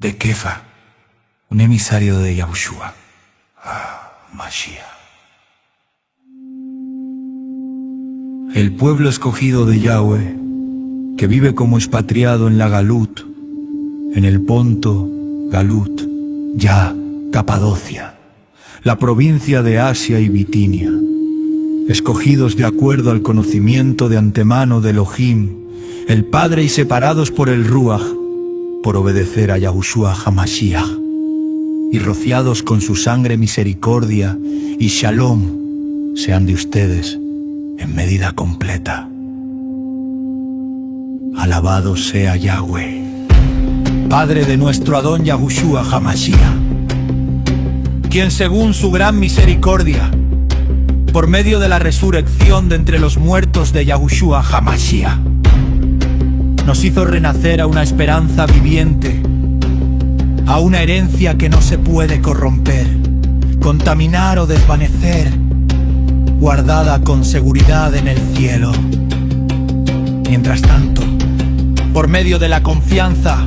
de Kefa, un emisario de Yahushua, Mashiach. El pueblo escogido de Yahweh, que vive como expatriado en la Galut, en el Ponto, Galut, Ya, Capadocia, la provincia de Asia y Bitinia, escogidos de acuerdo al conocimiento de antemano de Elohim, el Padre, y separados por el Ruach, por obedecer a Yahushua HaMashiach, y rociados con su sangre misericordia y Shalom sean de ustedes en medida completa. Alabado sea Yahweh, Padre de nuestro Adón Yahushua HaMashiach, quien según su gran misericordia, por medio de la resurrección de entre los muertos de Yahushua HaMashiach, nos hizo renacer a una esperanza viviente, a una herencia que no se puede corromper, contaminar o desvanecer, guardada con seguridad en el cielo. Mientras tanto, por medio de la confianza,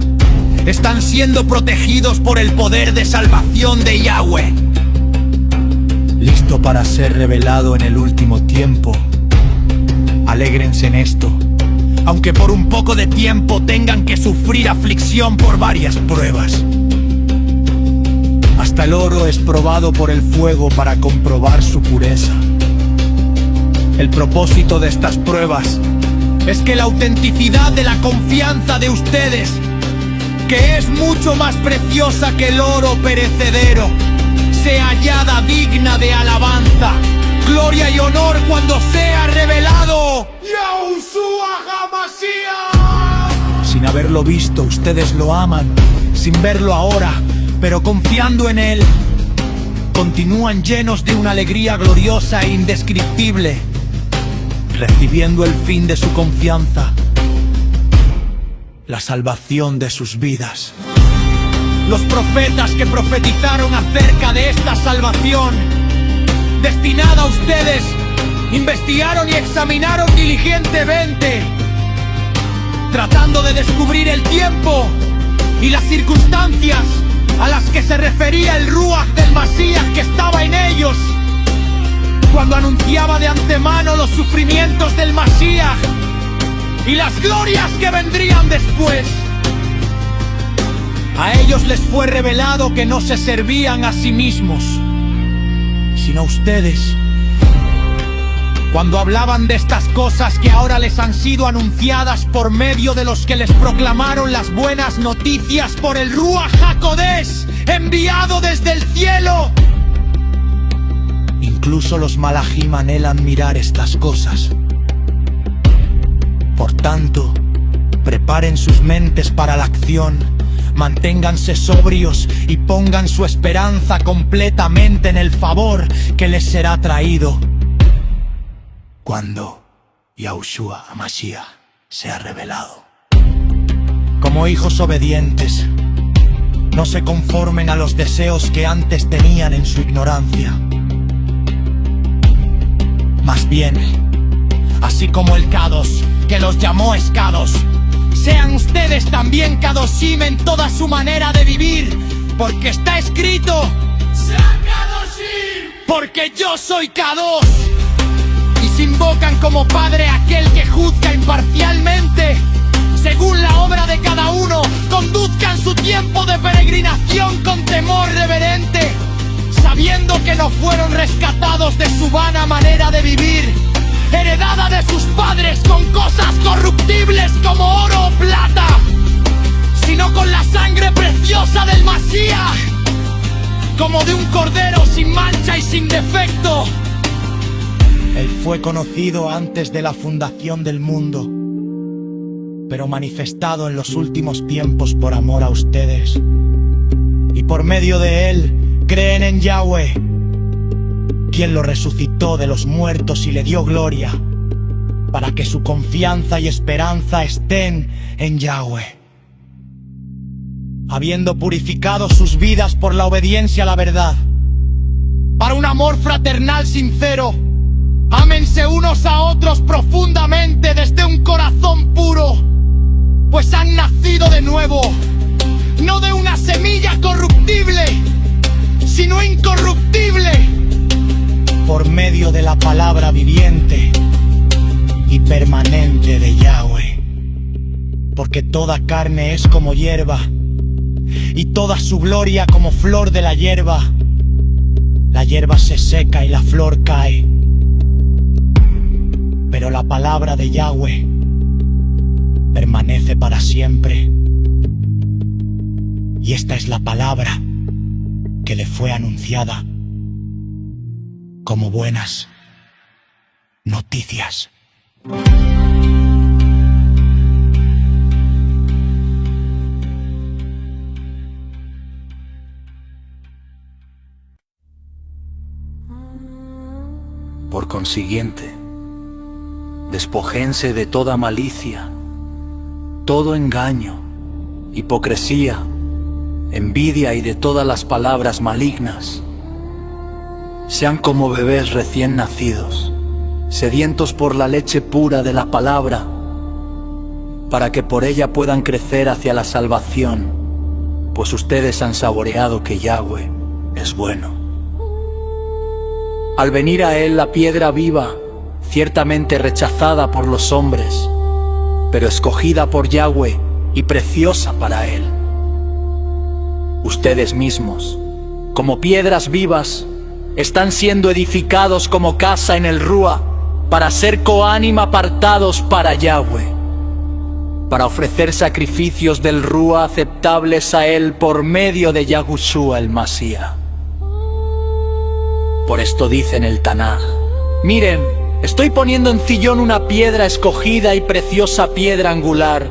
están siendo protegidos por el poder de salvación de Yahweh, listo para ser revelado en el último tiempo. Alégrense en esto, aunque por un poco de tiempo tengan que sufrir aflicción por varias pruebas. Hasta el oro es probado por el fuego para comprobar su pureza. El propósito de estas pruebas es que la autenticidad de la confianza de ustedes, que es mucho más preciosa que el oro perecedero, sea hallada digna de alabanza, gloria y honor cuando sea revelado Yahushua HaMashiach. Sin haberlo visto, ustedes lo aman, sin verlo ahora, pero confiando en él, continúan llenos de una alegría gloriosa e indescriptible, recibiendo el fin de su confianza, la salvación de sus vidas. Los profetas que profetizaron acerca de esta salvación destinada a ustedes, investigaron y examinaron diligentemente, tratando de descubrir el tiempo y las circunstancias a las que se refería el Ruach del Masías que estaba en ellos, cuando anunciaba de antemano los sufrimientos del Masías y las glorias que vendrían después. A ellos les fue revelado que no se servían a sí mismos, sino a ustedes, cuando hablaban de estas cosas que ahora les han sido anunciadas por medio de los que les proclamaron las buenas noticias por el Ruach HaKodesh, enviado desde el cielo. Incluso los malajim anhelan mirar estas cosas. Por tanto, preparen sus mentes para la acción, manténganse sobrios y pongan su esperanza completamente en el favor que les será traído cuando Yahushua HaMashiach sea revelado. Como hijos obedientes, no se conformen a los deseos que antes tenían en su ignorancia. Más bien, así como el Kadosh, que los llamó escados, sean ustedes también Kadoshim en toda su manera de vivir, porque está escrito: sean Kadoshim, porque yo soy Kadosh. Y se invocan como Padre aquel que juzga imparcialmente, según la obra de cada uno, conduzcan su tiempo de peregrinación con temor reverente, sabiendo que no fueron rescatados de su vana manera de vivir, heredada de sus padres con cosas corruptibles como oro o plata, sino con la sangre preciosa del Masías, como de un cordero sin mancha y sin defecto. Él fue conocido antes de la fundación del mundo, pero manifestado en los últimos tiempos por amor a ustedes. Y por medio de él creen en Yahweh, quien lo resucitó de los muertos y le dio gloria, para que su confianza y esperanza estén en Yahweh. Habiendo purificado sus vidas por la obediencia a la verdad, para un amor fraternal sincero, ámense unos a otros profundamente desde un corazón puro, pues han nacido de nuevo, no de una no incorruptible, por medio de la palabra viviente y permanente de Yahweh. Porque toda carne es como hierba, y toda su gloria como flor de la hierba. La hierba se seca y la flor cae, pero la palabra de Yahweh permanece para siempre. Y esta es la palabra que le fue anunciada como buenas noticias. Por consiguiente, despójense de toda malicia, todo engaño, hipocresía, envidia y de todas las palabras malignas. Sean como bebés recién nacidos, sedientos por la leche pura de la palabra, para que por ella puedan crecer hacia la salvación, pues ustedes han saboreado que Yahweh es bueno. Al venir a él la piedra viva, ciertamente rechazada por los hombres, pero escogida por Yahweh y preciosa para él. Ustedes mismos, como piedras vivas, están siendo edificados como casa en el Rúa, para ser coánim apartados para Yahweh, para ofrecer sacrificios del Rúa aceptables a él por medio de Yahushua el Masía. Por esto dice en el Tanaj: miren, estoy poniendo en Sion una piedra escogida y preciosa piedra angular.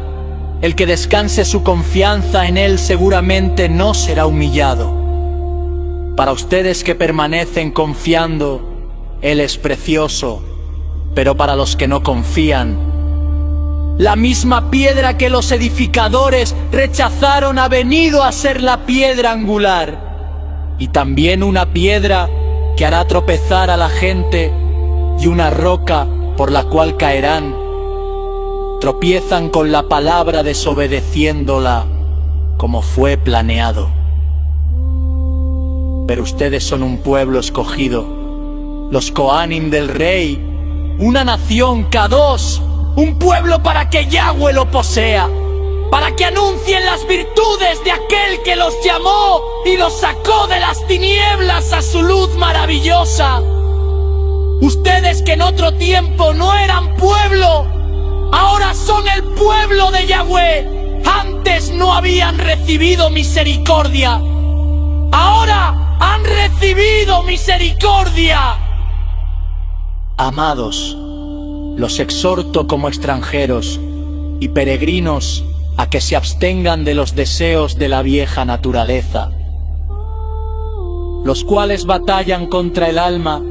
El que descanse su confianza en él seguramente no será humillado. Para ustedes que permanecen confiando, él es precioso, pero para los que no confían, la misma piedra que los edificadores rechazaron ha venido a ser la piedra angular, y también una piedra que hará tropezar a la gente, y una roca por la cual caerán. Tropiezan con la palabra desobedeciéndola como fue planeado. Pero ustedes son un pueblo escogido, los coánim del rey, una nación Kadosh, un pueblo para que Yahweh lo posea, para que anuncien las virtudes de aquel que los llamó y los sacó de las tinieblas a su luz maravillosa. Ustedes que en otro tiempo no eran pueblo, ahora son el pueblo de Yahweh. Antes no habían recibido misericordia, ahora han recibido misericordia. Amados, los exhorto como extranjeros y peregrinos a que se abstengan de los deseos de la vieja naturaleza, los cuales batallan contra el alma.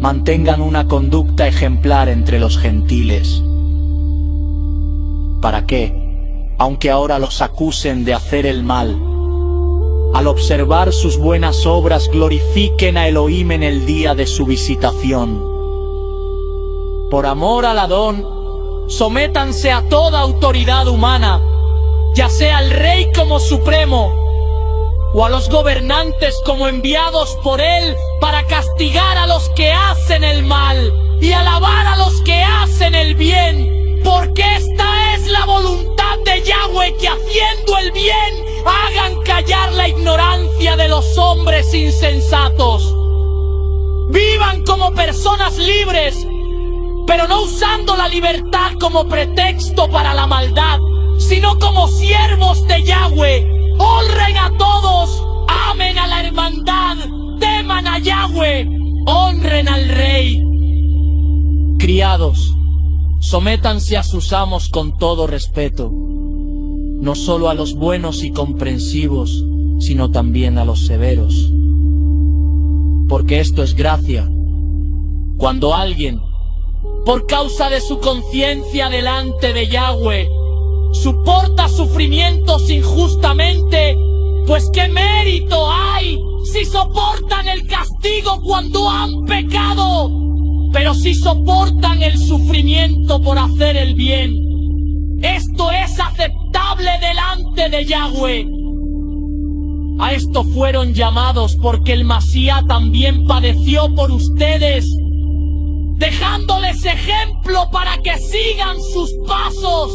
Mantengan una conducta ejemplar entre los gentiles, para que, aunque ahora los acusen de hacer el mal, al observar sus buenas obras glorifiquen a Elohim en el día de su visitación. Por amor al Adón, sométanse a toda autoridad humana, ya sea al rey como supremo, o a los gobernantes como enviados por él para castigar a los que hacen el mal y alabar a los que hacen el bien, porque esta es la voluntad de Yahweh, que haciendo el bien hagan callar la ignorancia de los hombres insensatos. Vivan como personas libres, pero no usando la libertad como pretexto para la maldad, sino como siervos de Yahweh. Honren a todos, amen a la hermandad, teman a Yahweh, honren al rey. Criados, sométanse a sus amos con todo respeto, no solo a los buenos y comprensivos, sino también a los severos. Porque esto es gracia, cuando alguien, por causa de su conciencia delante de Yahweh, soporta sufrimientos injustamente, pues qué mérito hay si soportan el castigo cuando han pecado. Pero si soportan el sufrimiento por hacer el bien, esto es aceptable delante de Yahweh. A esto fueron llamados porque el Masía también padeció por ustedes, dejándoles ejemplo para que sigan sus pasos.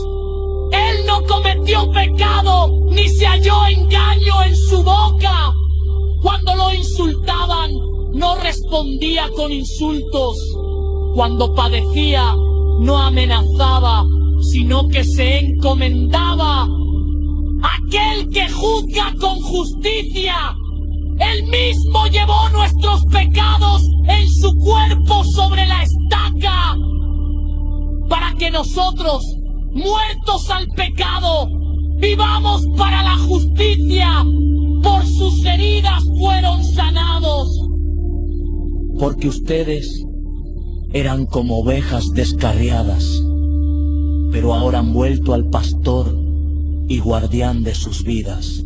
Él no cometió pecado, ni se halló engaño en su boca. Cuando lo insultaban, no respondía con insultos. Cuando padecía, no amenazaba, sino que se encomendaba. Aquel que juzga con justicia, Él mismo llevó nuestros pecados en su cuerpo sobre la estaca, para que nosotros, muertos al pecado, vivamos para la justicia. Por sus heridas fueron sanados. Porque ustedes eran como ovejas descarriadas, pero ahora han vuelto al pastor y guardián de sus vidas.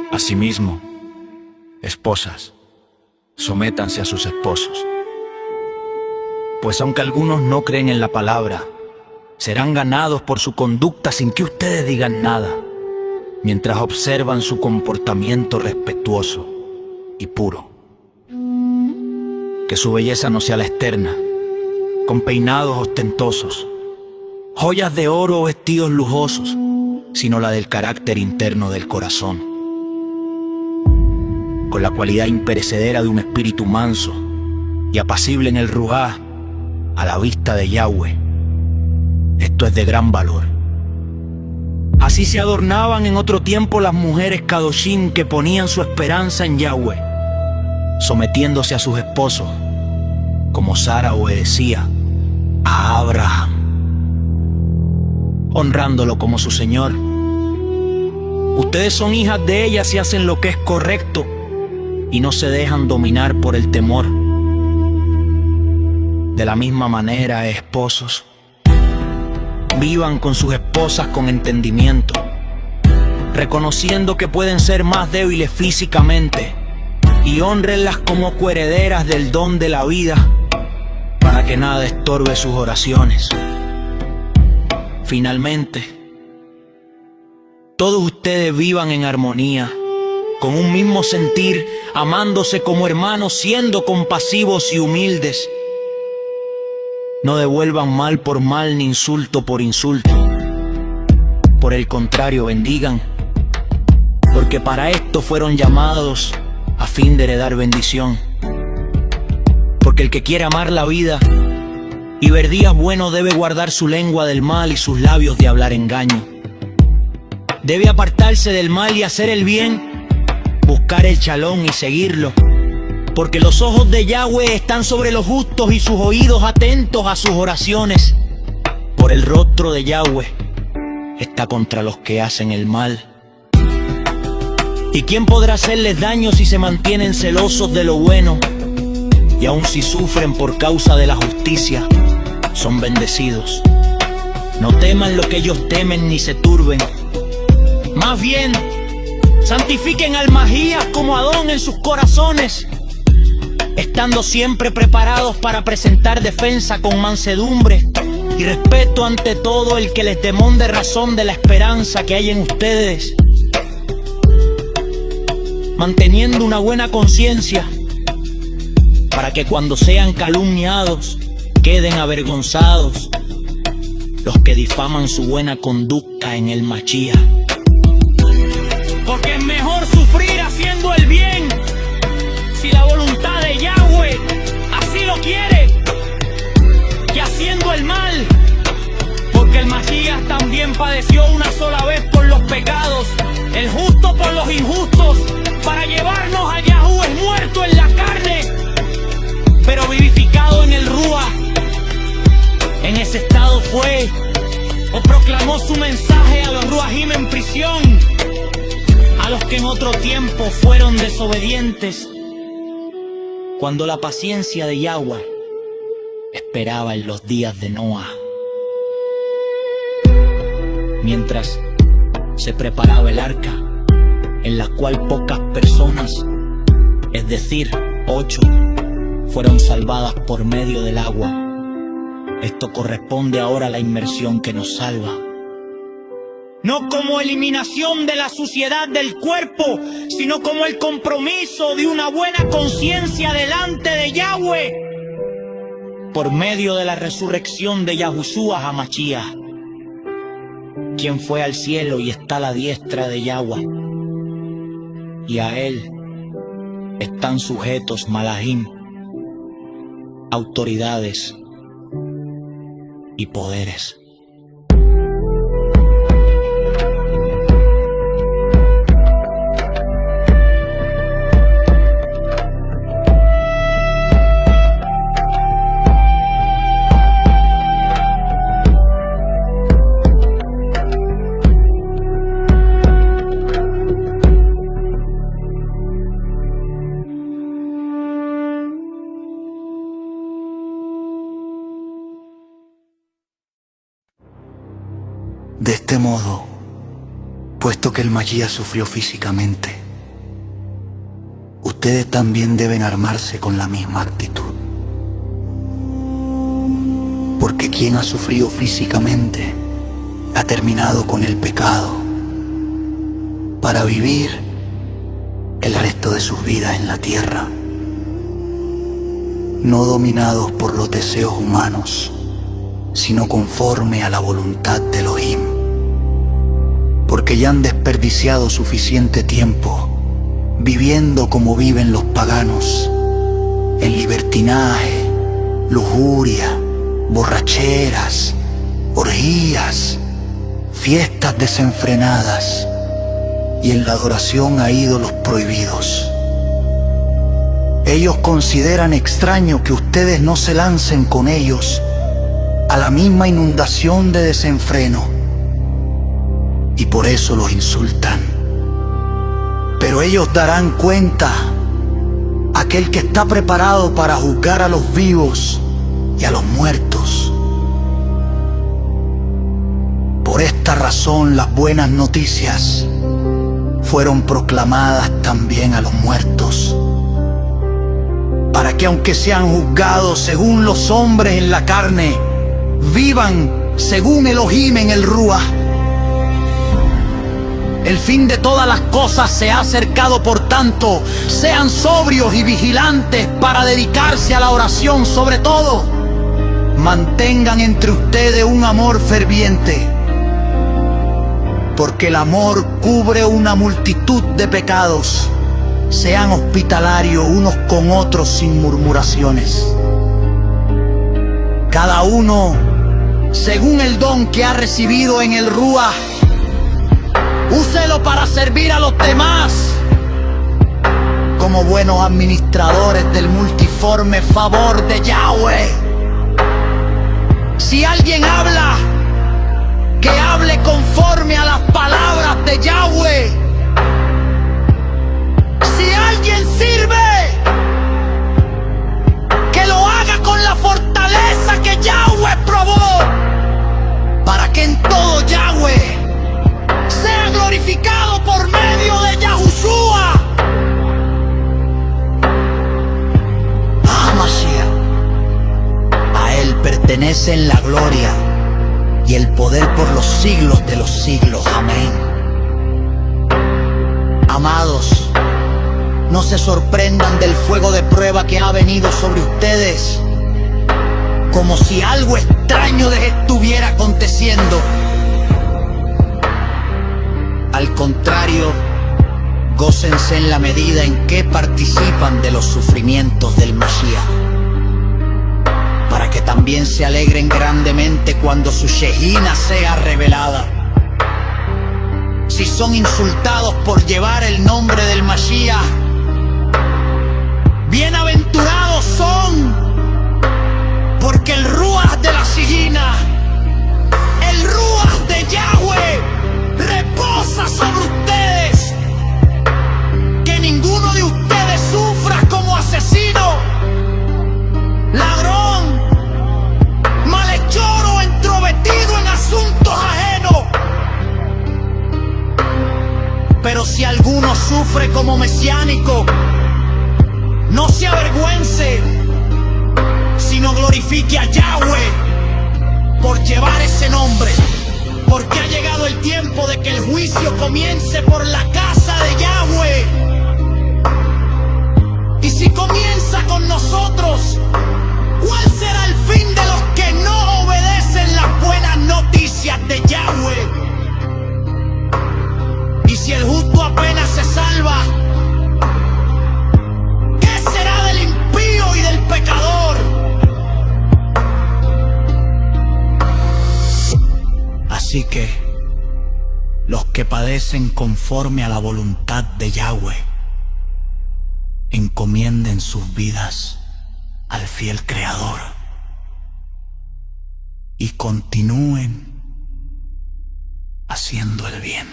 Asimismo, esposas, sométanse a sus esposos. Pues aunque algunos no creen en la palabra, serán ganados por su conducta sin que ustedes digan nada, mientras observan su comportamiento respetuoso y puro. Que su belleza no sea la externa, con peinados ostentosos, joyas de oro o vestidos lujosos, sino la del carácter interno del corazón, con la cualidad imperecedera de un espíritu manso y apacible en el ruá, a la vista de Yahweh. Esto es de gran valor. Así se adornaban en otro tiempo las mujeres Kadoshim que ponían su esperanza en Yahweh, sometiéndose a sus esposos, como Sara obedecía a Abraham, honrándolo como su Señor. Ustedes son hijas de ellas y hacen lo que es correcto y no se dejan dominar por el temor. De la misma manera, esposos, vivan con sus esposas con entendimiento, reconociendo que pueden ser más débiles físicamente, y hónrenlas como coherederas del don de la vida, para que nada estorbe sus oraciones. Finalmente, todos ustedes vivan en armonía, con un mismo sentir, amándose como hermanos, siendo compasivos y humildes. No devuelvan mal por mal ni insulto por insulto. Por el contrario, bendigan, porque para esto fueron llamados, a fin de heredar bendición. Porque el que quiere amar la vida y ver días buenos debe guardar su lengua del mal y sus labios de hablar engaño. Debe apartarse del mal y hacer el bien, buscar el shalom y seguirlo. Porque los ojos de Yahweh están sobre los justos y sus oídos atentos a sus oraciones. Por el rostro de Yahweh está contra los que hacen el mal. ¿Y quién podrá hacerles daño si se mantienen celosos de lo bueno? Y aun si sufren por causa de la justicia, son bendecidos. No teman lo que ellos temen ni se turben. Más bien, santifiquen al Masía como Adón en sus corazones, estando siempre preparados para presentar defensa con mansedumbre y respeto ante todo el que les demonde razón de la esperanza que hay en ustedes, manteniendo una buena conciencia, para que cuando sean calumniados queden avergonzados los que difaman su buena conducta en el Mashiach. Porque es mejor sufrir haciendo el bien, si la voluntad de Yahweh así lo quiere, que haciendo el mal. Porque el Mashiach también padeció una sola vez por los pecados, el justo por los injustos, para llevarnos a Yahweh muerto en la carne, pero vivificado en el Ruach. En ese estado fue o proclamó su mensaje a los Ruajim en prisión, a los que en otro tiempo fueron desobedientes, cuando la paciencia de Yahweh esperaba en los días de Noah, mientras se preparaba el arca, en la cual pocas personas, es es decir, 8, fueron salvadas por medio del agua. Esto corresponde ahora a la inmersión que nos salva. No como eliminación de la suciedad del cuerpo, sino como el compromiso de una buena conciencia delante de Yahweh, por medio de la resurrección de Yahushua HaMashiach, quien fue al cielo y está a la diestra de Yahweh, y a él están sujetos malahim, autoridades y poderes. De este modo, puesto que el Mashiach sufrió físicamente, ustedes también deben armarse con la misma actitud. Porque quien ha sufrido físicamente ha terminado con el pecado para vivir el resto de sus vidas en la tierra, no dominados por los deseos humanos, sino conforme a la voluntad de Elohim, porque ya han desperdiciado suficiente tiempo viviendo como viven los paganos, en libertinaje, lujuria, borracheras, orgías, fiestas desenfrenadas y en la adoración a ídolos prohibidos. Ellos consideran extraño que ustedes no se lancen con ellos a la misma inundación de desenfreno, y por eso los insultan. Pero ellos darán cuenta a aquel que está preparado para juzgar a los vivos y a los muertos. Por esta razón las buenas noticias fueron proclamadas también a los muertos, para que aunque sean juzgados según los hombres en la carne, vivan según Elohim en el Ruach. El fin de todas las cosas se ha acercado, por tanto, sean sobrios y vigilantes para dedicarse a la oración. Sobre todo, mantengan entre ustedes un amor ferviente, porque el amor cubre una multitud de pecados. Sean hospitalarios unos con otros sin murmuraciones. Cada uno según el don que ha recibido en el Ruach, úselo para servir a los demás como buenos administradores del multiforme favor de Yahweh. Si alguien habla, que hable conforme a las palabras de Yahweh. Si alguien sirve, que lo haga con la fortaleza que Yahweh probó, para que en todo Yahweh sea glorificado por medio de Yahushua HaMashiach. A él pertenecen la gloria y el poder por los siglos de los siglos. Amén. Amados, no se sorprendan del fuego de prueba que ha venido sobre ustedes, como si algo extraño les estuviera aconteciendo. Al contrario, gócense en la medida en que participan de los sufrimientos del Mashiach, para que también se alegren grandemente cuando su Shejina sea revelada. Si son insultados por llevar el nombre del Mashiach, bienaventurados son, porque el Ruach de la Shejina, el Ruach de Yahweh, reposa sobre ustedes. Que ninguno de ustedes sufra como asesino, ladrón, malhechor o entrometido en asuntos ajenos. Pero si alguno sufre como mesiánico, glorifique a Yahweh por llevar ese nombre, porque ha llegado el tiempo de que el juicio comience por la casa de Yahweh. Y si comienza con nosotros, ¿cuál será el fin de los que no obedecen las buenas noticias de Yahweh? Y si el justo apenas se salva, ¿qué será del impío y del pecador? Así que los que padecen conforme a la voluntad de Yahweh, encomienden sus vidas al fiel Creador y continúen haciendo el bien.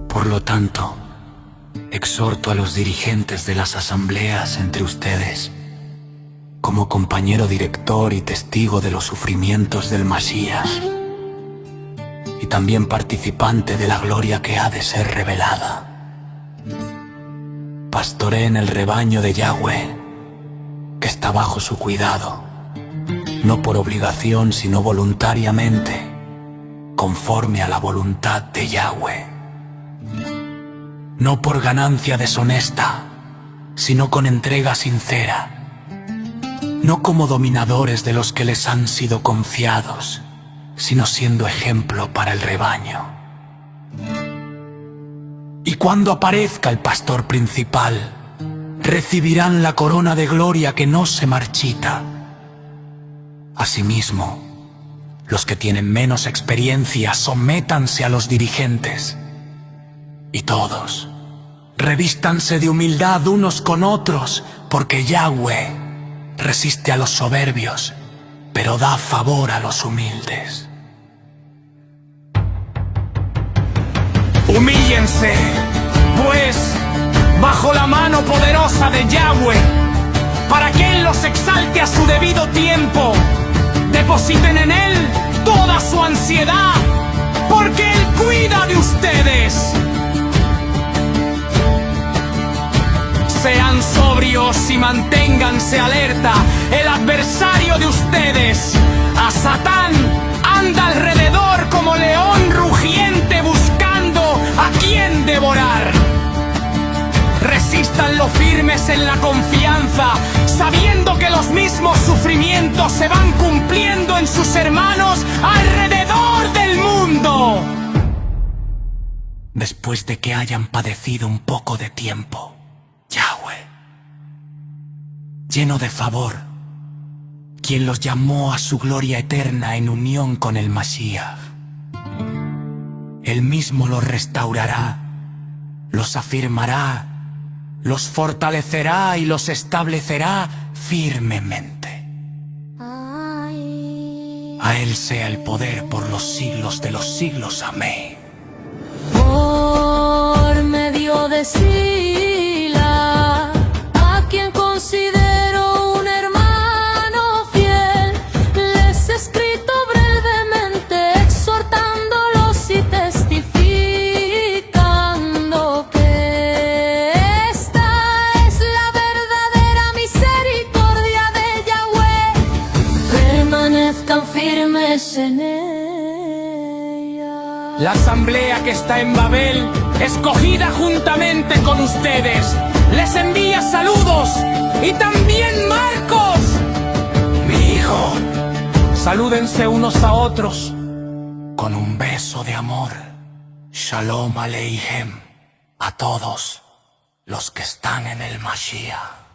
Por lo tanto, exhorto a los dirigentes de las asambleas entre ustedes, como compañero director y testigo de los sufrimientos del Masías, y también participante de la gloria que ha de ser revelada. Pastoreen el rebaño de Yahweh, que está bajo su cuidado, no por obligación sino voluntariamente, conforme a la voluntad de Yahweh. No por ganancia deshonesta, sino con entrega sincera, no como dominadores de los que les han sido confiados, sino siendo ejemplo para el rebaño. Y cuando aparezca el pastor principal, recibirán la corona de gloria que no se marchita. Asimismo, los que tienen menos experiencia sométanse a los dirigentes, y todos revístanse de humildad unos con otros, porque Yahweh resiste a los soberbios, pero da favor a los humildes. Humíllense, pues, bajo la mano poderosa de Yahweh, para que Él los exalte a su debido tiempo. Depositen en Él toda su ansiedad, porque Él cuida de ustedes. Sean sobrios y manténganse alerta. El adversario de ustedes, a Satán, anda alrededor como león rugiente buscando a quien devorar. Resístanlo firmes en la confianza, sabiendo que los mismos sufrimientos se van cumpliendo en sus hermanos alrededor del mundo. Después de que hayan padecido un poco de tiempo, Yahweh, lleno de favor, quien los llamó a su gloria eterna en unión con el Mashiach, Él mismo los restaurará, los afirmará, los fortalecerá y los establecerá firmemente. A Él sea el poder por los siglos de los siglos. Amén. Por medio de Sila, a quien considero un hermano fiel, les he escrito brevemente, exhortándolos y testificando que esta es la verdadera misericordia de Yahweh. Permanezcan firmes en ella. La asamblea que está en Babel, escogida juntamente con ustedes, les envía saludos, y también Marcos, mi hijo. Salúdense unos a otros Con un beso de amor. Shalom Aleichem a todos los que están en el Mashiach.